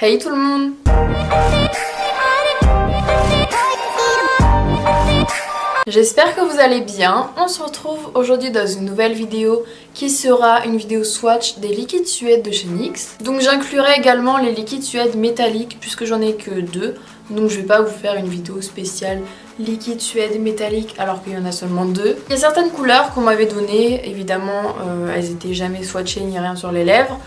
Hey tout le monde! J'espère que vous allez bien. On se retrouve aujourd'hui dans une nouvelle vidéo qui sera une vidéo swatch des liquides suède de chez NYX. Donc j'inclurai également les liquides suède métalliques puisque j'en ai que deux. Donc je vais pas vous faire une vidéo spéciale liquide suède métallique alors qu'il y en a seulement deux. Il y a certaines couleurs qu'on m'avait données, évidemment elles étaient jamais swatchées ni rien sur les lèvres.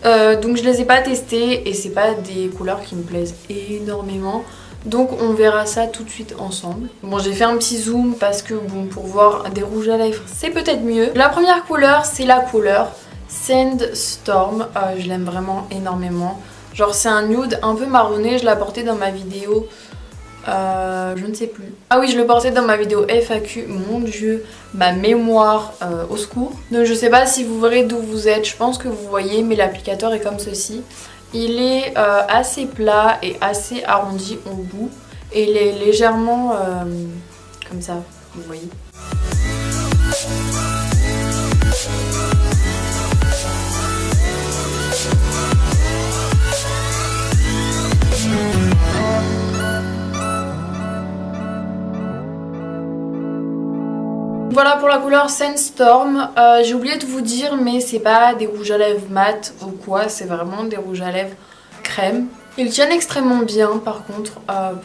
Donc je les ai pas testées et c'est pas des couleurs qui me plaisent énormément. Donc on verra ça tout de suite ensemble. Bon, j'ai fait un petit zoom parce que bon, pour voir des rouges à lèvres c'est peut-être mieux. La première couleur c'est la couleur Sandstorm. Je l'aime vraiment énormément. Genre c'est un nude un peu marronné, je l'ai porté dans ma vidéo je ne sais plus. Ah oui, je le portais dans ma vidéo FAQ, mon dieu, ma mémoire au secours. Donc je sais pas si vous verrez d'où vous êtes, je pense que vous voyez, mais l'applicateur est comme ceci. Il est assez plat et assez arrondi au bout et il est légèrement comme ça, vous voyez. Voilà pour la couleur Sandstorm. J'ai oublié de vous dire, mais c'est pas des rouges à lèvres mat ou quoi, c'est vraiment des rouges à lèvres crème. Ils tiennent extrêmement bien par contre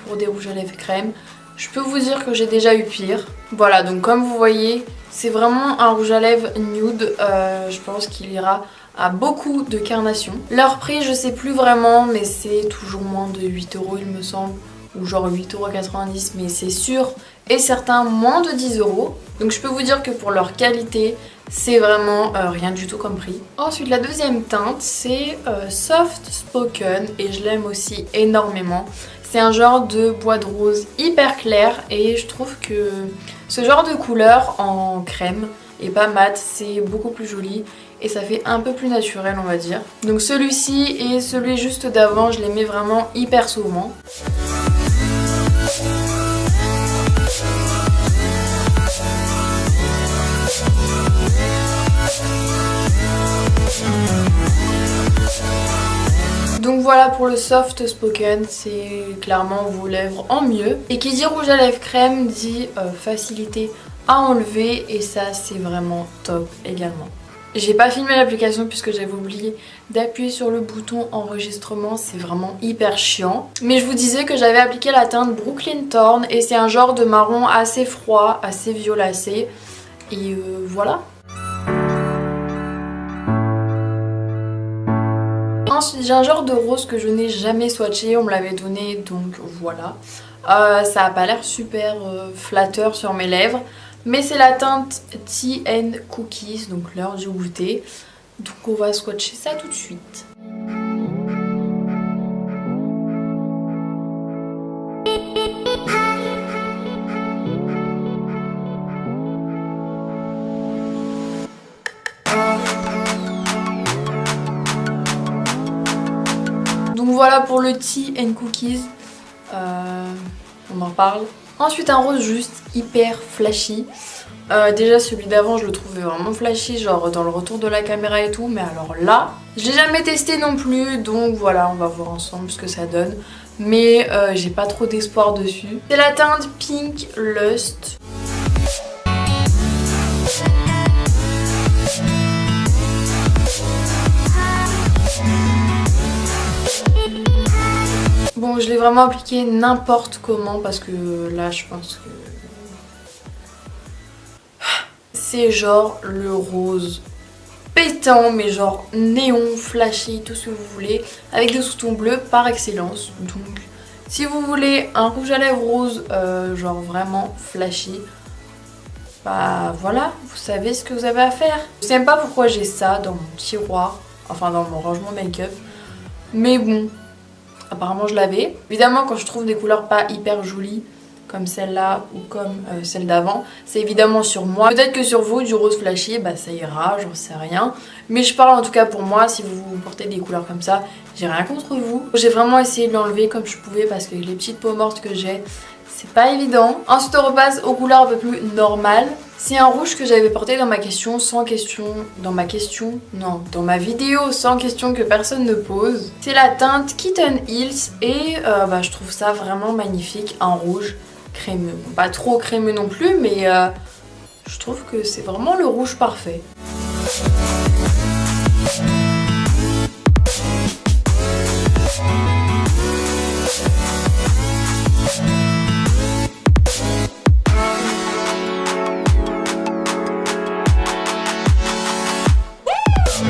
pour des rouges à lèvres crème. Je peux vous dire que j'ai déjà eu pire. Voilà, donc comme vous voyez, c'est vraiment un rouge à lèvres nude. Je pense qu'il ira à beaucoup de carnations. Leur prix, je sais plus vraiment, mais c'est toujours moins de 8 € il me semble. Ou genre 8,90 €, mais c'est sûr et certain moins de 10 €. Donc je peux vous dire que pour leur qualité, c'est vraiment rien du tout comme prix. Ensuite la deuxième teinte c'est Soft Spoken et je l'aime aussi énormément. C'est un genre de bois de rose hyper clair et je trouve que ce genre de couleur en crème et pas mat, c'est beaucoup plus joli et ça fait un peu plus naturel on va dire. Donc celui-ci et celui juste d'avant, je les mets vraiment hyper souvent. Donc voilà pour le Soft Spoken, c'est clairement vos lèvres en mieux. Et qui dit rouge à lèvres crème dit facilité à enlever et ça c'est vraiment top également. J'ai pas filmé l'application puisque j'avais oublié d'appuyer sur le bouton enregistrement, c'est vraiment hyper chiant. Mais je vous disais que j'avais appliqué la teinte Brooklyn Thorn et c'est un genre de marron assez froid, assez violacé. Et voilà. Ensuite j'ai un genre de rose que je n'ai jamais swatché, on me l'avait donné donc voilà. Ça a pas l'air super flatteur sur mes lèvres. Mais c'est la teinte Tea and Cookies, donc l'heure du goûter. Donc on va swatcher ça tout de suite. Donc voilà pour le Tea and Cookies. On en parle. Ensuite un rose juste hyper flashy. Déjà celui d'avant je le trouvais vraiment flashy, genre dans le retour de la caméra et tout, mais alors là je l'ai jamais testé non plus, donc voilà on va voir ensemble ce que ça donne. Mais j'ai pas trop d'espoir dessus. C'est la teinte Pink Lust. Bon, je l'ai vraiment appliqué n'importe comment parce que là je pense que c'est genre le rose pétant mais genre néon, flashy, tout ce que vous voulez avec des sous-tons bleus par excellence. Donc si vous voulez un rouge à lèvres rose genre vraiment flashy, bah voilà, vous savez ce que vous avez à faire. Je sais même pas pourquoi j'ai ça dans mon tiroir, enfin dans mon rangement make-up, mais bon, apparemment je l'avais. Évidemment quand je trouve des couleurs pas hyper jolies comme celle-là ou comme celle d'avant, c'est évidemment sur moi. Peut-être que sur vous, du rose flashy, bah ça ira, j'en sais rien. Mais je parle en tout cas pour moi, si vous portez des couleurs comme ça, j'ai rien contre vous. J'ai vraiment essayé de l'enlever comme je pouvais parce que les petites peaux mortes que j'ai, c'est pas évident. Ensuite on repasse aux couleurs un peu plus normales. C'est un rouge que j'avais porté dans ma question dans ma vidéo sans question que personne ne pose. C'est la teinte Kitten Hills et je trouve ça vraiment magnifique, un rouge crémeux. Bon, pas trop crémeux non plus, mais je trouve que c'est vraiment le rouge parfait.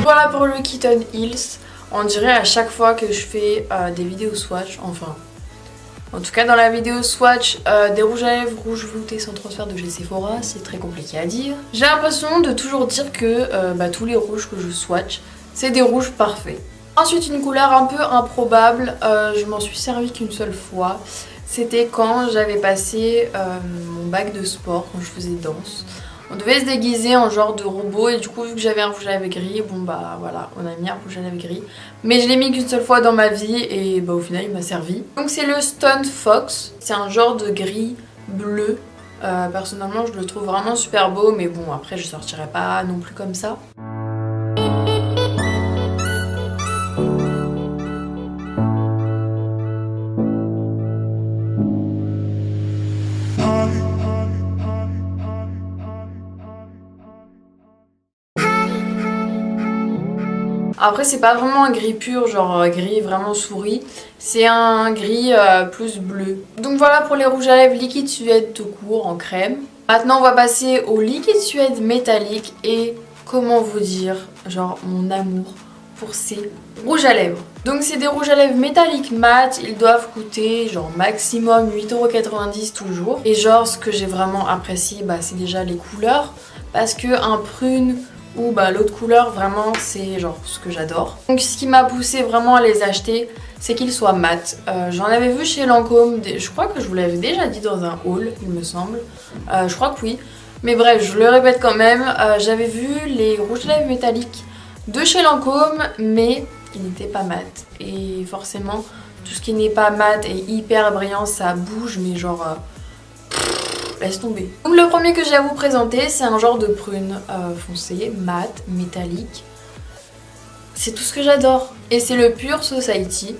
Voilà pour le Kitten Hills. On dirait à chaque fois que je fais des vidéos swatch, en tout cas dans la vidéo swatch des rouges à lèvres rouge velouté sans transfert de chez Sephora, c'est très compliqué à dire. J'ai l'impression de toujours dire que tous les rouges que je swatch, c'est des rouges parfaits. Ensuite une couleur un peu improbable, je m'en suis servi qu'une seule fois. C'était quand j'avais passé mon bac de sport, quand je faisais danse. On devait se déguiser en genre de robot et du coup vu que j'avais un rouge à lèvres gris, bon bah voilà, on a mis un rouge à lèvres gris. Mais je l'ai mis qu'une seule fois dans ma vie et au final il m'a servi. Donc c'est le Stone Fox, c'est un genre de gris bleu. Personnellement je le trouve vraiment super beau, mais bon après je sortirai pas non plus comme ça. Après c'est pas vraiment un gris pur, genre gris vraiment souris, c'est un gris plus bleu. Donc voilà pour les rouges à lèvres liquide suède tout court en crème. Maintenant on va passer au liquide suède métallique et comment vous dire, genre mon amour pour ces rouges à lèvres. Donc c'est des rouges à lèvres métalliques mat, ils doivent coûter genre maximum 8,90 € toujours. Et genre ce que j'ai vraiment apprécié c'est déjà les couleurs, parce que un prune ou l'autre couleur vraiment c'est genre ce que j'adore. Donc ce qui m'a poussé vraiment à les acheter, c'est qu'ils soient mat. J'en avais vu chez Lancôme, je crois que je vous l'avais déjà dit dans un haul il me semble, je crois que oui. Mais bref je le répète quand même, j'avais vu les rouges à lèvres métalliques de chez Lancôme mais ils n'étaient pas mat. Et forcément tout ce qui n'est pas mat et hyper brillant ça bouge mais genre... laisse tomber. Donc le premier que j'ai à vous présenter, c'est un genre de prune foncé, mat, métallique. C'est tout ce que j'adore. Et c'est le Pure Society.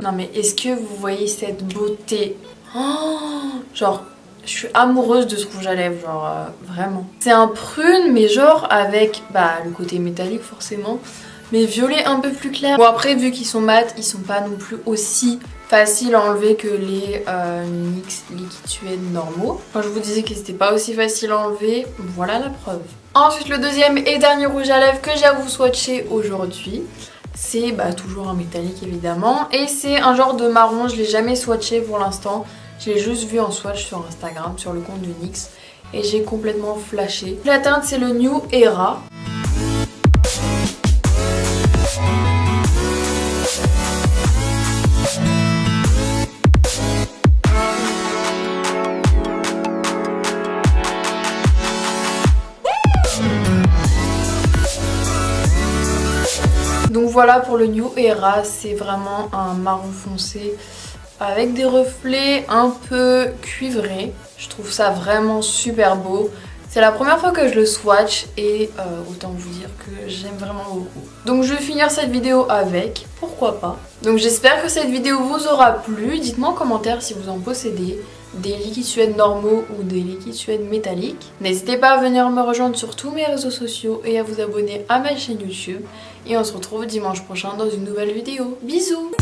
Non mais est-ce que vous voyez cette beauté? Genre... je suis amoureuse de ce rouge à lèvres, genre vraiment. C'est un prune mais genre avec le côté métallique forcément, mais violet un peu plus clair. Bon après vu qu'ils sont mat, ils sont pas non plus aussi faciles à enlever que les NYX liquide suède normaux. Quand je vous disais qu'ils n'étaient pas aussi faciles à enlever, voilà la preuve. Ensuite le deuxième et dernier rouge à lèvres que j'ai à vous swatcher aujourd'hui, c'est toujours un métallique évidemment, et c'est un genre de marron, je l'ai jamais swatché pour l'instant. Je l'ai juste vu en swatch sur Instagram, sur le compte de NYX, et j'ai complètement flashé. La teinte c'est le New Era. Donc voilà pour le New Era, c'est vraiment un marron foncé avec des reflets un peu cuivrés. Je trouve ça vraiment super beau. C'est la première fois que je le swatch et autant vous dire que j'aime vraiment beaucoup. Donc je vais finir cette vidéo avec, pourquoi pas. Donc j'espère que cette vidéo vous aura plu. Dites-moi en commentaire si vous en possédez des liquides suède normaux ou des liquides suède métalliques. N'hésitez pas à venir me rejoindre sur tous mes réseaux sociaux et à vous abonner à ma chaîne YouTube. Et on se retrouve dimanche prochain dans une nouvelle vidéo. Bisous!